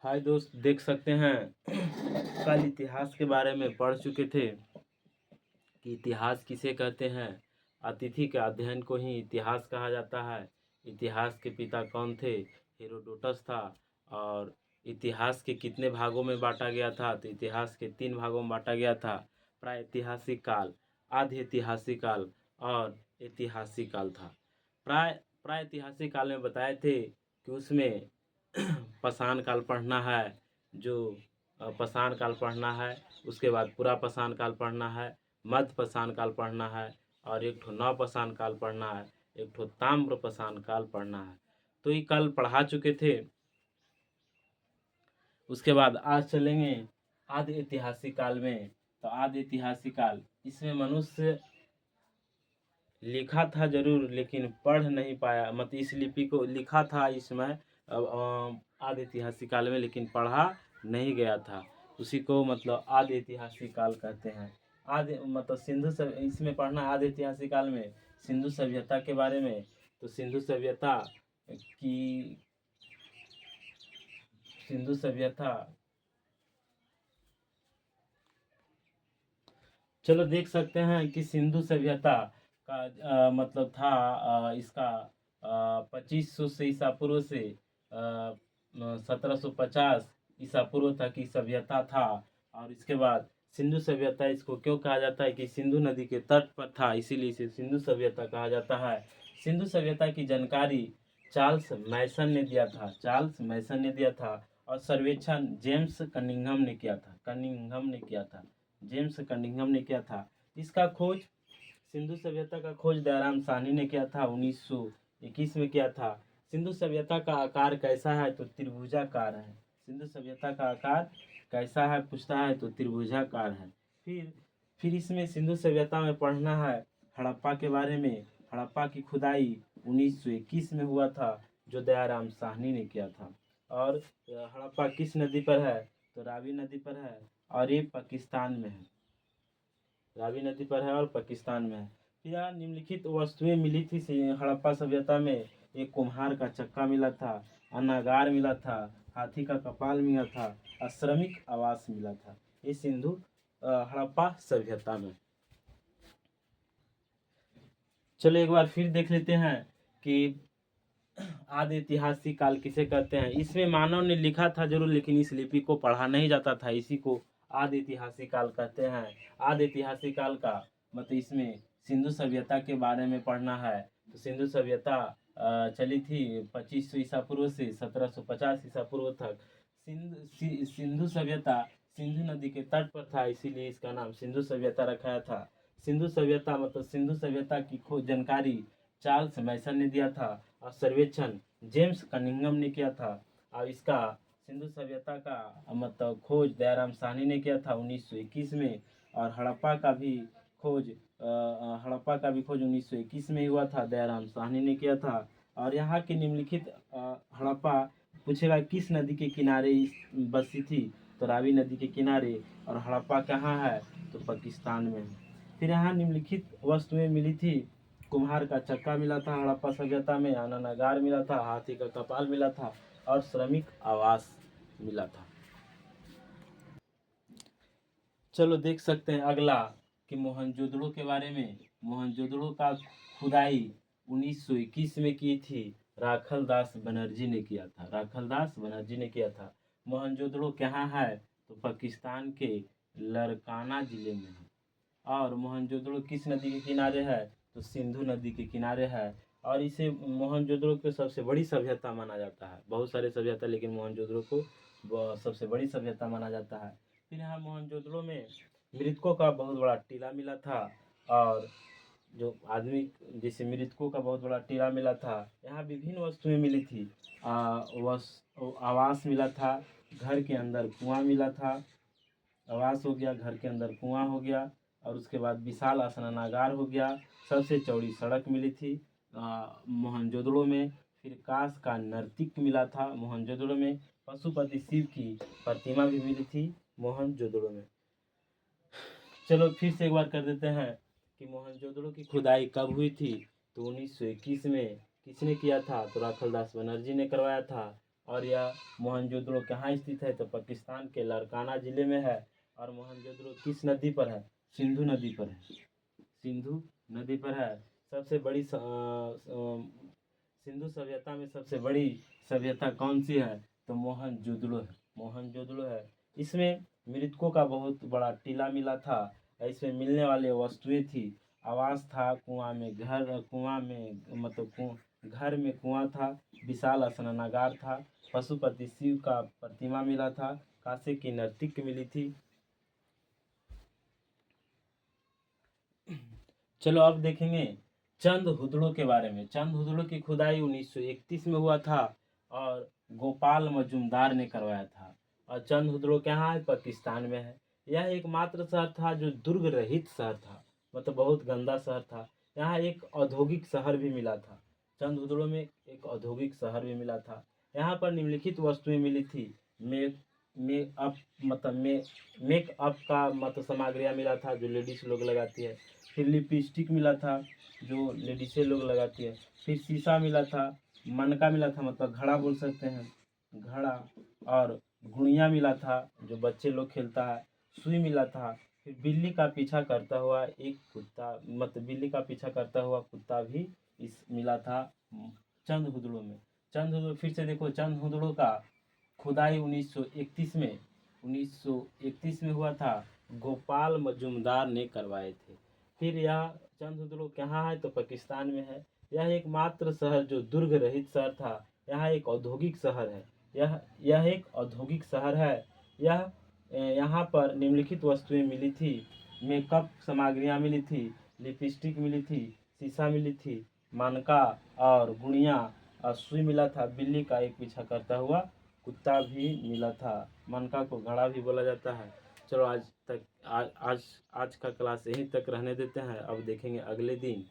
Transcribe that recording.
हाय दोस्त, देख सकते हैं कल इतिहास के बारे में पढ़ चुके थे कि इतिहास किसे कहते हैं। अतिथि के अध्ययन को ही इतिहास कहा जाता है। इतिहास के पिता कौन थे? हेरोडोटस था। और इतिहास के कितने भागों में बांटा गया था? तो इतिहास के 3 भागों में बांटा गया था। प्रागैतिहासिक काल, आधि ऐतिहासिक काल और ऐतिहासिक काल था। प्रागैतिहासिक काल में बताए थे कि उसमें पाषाण काल पढ़ना है। जो पाषाण काल पढ़ना है, उसके बाद पूरा पाषाण काल पढ़ना है, मध्य पाषाण काल पढ़ना है और एक ठो नव पाषाण काल पढ़ना है, एक ठो ताम्र पाषाण काल पढ़ना है। तो ये कल पढ़ा चुके थे। उसके बाद आज चलेंगे आदि ऐतिहासिक काल में। तो आदि ऐतिहासिक काल, इसमें मनुष्य लिखा था जरूर लेकिन पढ़ नहीं पाया। मतलब इस लिपि को लिखा था इसमें आदि ऐतिहासिक काल में, लेकिन पढ़ा नहीं गया था। उसी को मतलब आदि ऐतिहासिक काल कहते हैं। आदि मतलब सिंधु सब इसमें पढ़ना आदि ऐतिहासिक काल में सिंधु सभ्यता के बारे में। तो की सिंधु सभ्यता, चलो देख सकते हैं कि सिंधु सभ्यता का मतलब था इसका 2500 से ईसा पूर्व से 1750 ईसा पूर्व तक की सभ्यता था। और इसके बाद सिंधु सभ्यता, इसको क्यों कहा जाता है कि सिंधु नदी के तट पर था, इसीलिए इसे सिंधु सभ्यता कहा जाता है। सिंधु सभ्यता की जानकारी चार्ल्स मैसन ने दिया था। और सर्वेक्षण जेम्स कनिंघम ने किया था। इसका खोज सिंधु सभ्यता का खोज दयाराम साहनी ने किया था, 1921 में किया था। सिंधु सभ्यता का आकार कैसा है? तो त्रिभुजाकार है। सिंधु सभ्यता का आकार कैसा है पूछता है तो त्रिभुजाकार है। फिर इसमें सिंधु सभ्यता में पढ़ना है हड़प्पा के बारे में। हड़प्पा की खुदाई 1921 में हुआ था, जो दयाराम साहनी ने किया था। और हड़प्पा किस नदी पर है? तो रावी नदी पर है और ये पाकिस्तान में है। रावी नदी पर है और पाकिस्तान में है। फिर यहाँ निम्नलिखित वस्तुएं मिली थी हड़प्पा सभ्यता में। एक कुम्हार का चक्का मिला था, अन्नागार मिला था, हाथी का कपाल मिला था और श्रमिक आवास मिला था। ये सिंधु हड़प्पा सभ्यता में। चलो एक बार फिर देख लेते हैं कि आदि ऐतिहासिक काल किसे कहते हैं। इसमें मानव ने लिखा था जरूर, लेकिन इस लिपि को पढ़ा नहीं जाता था, इसी को आदि ऐतिहासिक काल कहते हैं। आदि ऐतिहासिक काल का मतलब इसमें सिंधु सभ्यता के बारे में पढ़ना है। तो सिंधु सभ्यता चली थी 2500 ईसा पूर्व से 1750 ईसा पूर्व तक। सिंधु सभ्यता सिंधु नदी के तट पर था, इसीलिए इसका नाम सिंधु सभ्यता रखाया था। सिंधु सभ्यता मतलब सिंधु सभ्यता की खोज जानकारी चार्ल्स मैसन ने दिया था और सर्वेक्षण जेम्स कनिंघम ने किया था। और इसका सिंधु सभ्यता का मतलब खोज दयाराम साहनी ने किया था 1921 में। और हड़प्पा का भी खोज 1921 में हुआ था, दयाराम साहनी ने किया था। और यहाँ के निम्नलिखित हड़प्पा पूछेगा किस नदी के किनारे बसी थी? तो रावी नदी के किनारे। और हड़प्पा कहाँ है? तो पाकिस्तान में है। फिर यहाँ निम्नलिखित वस्तुएं मिली थी। कुम्हार का चक्का मिला था हड़प्पा सभ्यता में, अन्नागार मिला था, हाथी का कपाल मिला था और श्रमिक आवास मिला था। चलो देख सकते हैं अगला कि मोहनजोदड़ो के बारे में। मोहनजोदड़ो का खुदाई 1921 में की थी, राखलदास बनर्जी ने किया था। मोहनजोदड़ो कहाँ है? तो पाकिस्तान के लरकाना जिले में है। और मोहनजोदड़ो किस नदी के किनारे है? तो सिंधु नदी के किनारे है। और इसे मोहनजोदड़ो को सबसे बड़ी सभ्यता माना जाता है। बहुत सारे सभ्यता, लेकिन मोहनजोदड़ो को सबसे बड़ी सभ्यता माना जाता है। फिर यहाँ मोहनजोदड़ो में मृतकों का बहुत बड़ा टीला मिला था। और जो आदमी जैसे मृतकों का बहुत बड़ा टीला मिला था। यहाँ विभिन्न वस्तुएं मिली थी। आवास मिला था, घर के अंदर कुआं मिला था। आवास हो गया, घर के अंदर कुआं हो गया, और उसके बाद विशाल स्नानागार हो गया। सबसे चौड़ी सड़क मिली थी मोहनजोदड़ो में। फिर कांस का नर्तिक मिला था मोहनजोदड़ो में। पशुपति शिव की प्रतिमा भी मिली थी मोहनजोदड़ो में। चलो फिर से एक बार कर देते हैं कि मोहनजोदड़ो की खुदाई कब हुई थी? तो 1921 में। किसने किया था? तो राखलदास बनर्जी ने करवाया था। और यह मोहनजोदड़ो कहाँ स्थित है? तो पाकिस्तान के लारकाना ज़िले में है। और मोहनजोदड़ो किस नदी पर है? सिंधु नदी पर है। सिंधु नदी पर है। सबसे बड़ी सिंधु सभ्यता में सबसे बड़ी सभ्यता कौन सी है? तो मोहनजोदड़ो है। मोहनजोदड़ो है। इसमें मृतकों का बहुत बड़ा टीला मिला था। इसमें मिलने वाले वस्तुएं थी, आवास था, कुआं में घर, कुआं में मतलब घर में कुआं था, विशाल स्नानागार था, पशुपति शिव का प्रतिमा मिला था, कांसे की नर्तिक मिली थी। चलो अब देखेंगे चंद हुदड़ो के बारे में। चंद हुदड़ो की खुदाई 1931 में हुआ था और गोपाल मजूमदार ने करवाया था। और चंद हुदड़ो कहाँ है? पाकिस्तान में है। यह एकमात्र शहर था जो दुर्ग रहित शहर था, मतलब बहुत गंदा शहर था। यहाँ एक औद्योगिक शहर भी मिला था। चंद हुदड़ो में एक औद्योगिक शहर भी मिला था। यहाँ पर निम्नलिखित वस्तुएं मिली थी। मेकअप मतलब मेकअप का मतलब सामग्रियाँ मिला था जो लेडीज लोग लगाती है। फिर लिपस्टिक मिला था जो लेडीसें लोग लगाती है। फिर शीशा मिला था, मनका मिला था मतलब घड़ा बोल सकते हैं, घड़ा। और गुड़िया मिला था जो बच्चे लोग खेलता है। सुई मिला था। फिर बिल्ली का पीछा करता हुआ एक कुत्ता, मतलब बिल्ली का पीछा करता हुआ कुत्ता भी इस मिला था चंद हुदड़ो में। चंद हुदड़ो फिर से देखो, चंद हुदड़ो का खुदाई 1931 में हुआ था। गोपाल मजूमदार ने करवाए थे। फिर यह चंद हुदड़ो कहाँ है? तो पाकिस्तान में है। यह एकमात्र शहर जो दुर्ग रहित शहर था। यहाँ एक औद्योगिक शहर है। यह एक औद्योगिक शहर है। यहाँ पर निम्नलिखित वस्तुएं मिली थी। मेकअप सामग्रियाँ मिली थी, लिपस्टिक मिली थी, शीशा मिली थी, मानका और गुड़िया और सुई मिला था। बिल्ली का एक पीछा करता हुआ कुत्ता भी मिला था। मनका को घड़ा भी बोला जाता है। चलो आज का क्लास यहीं तक रहने देते हैं। अब देखेंगे अगले दिन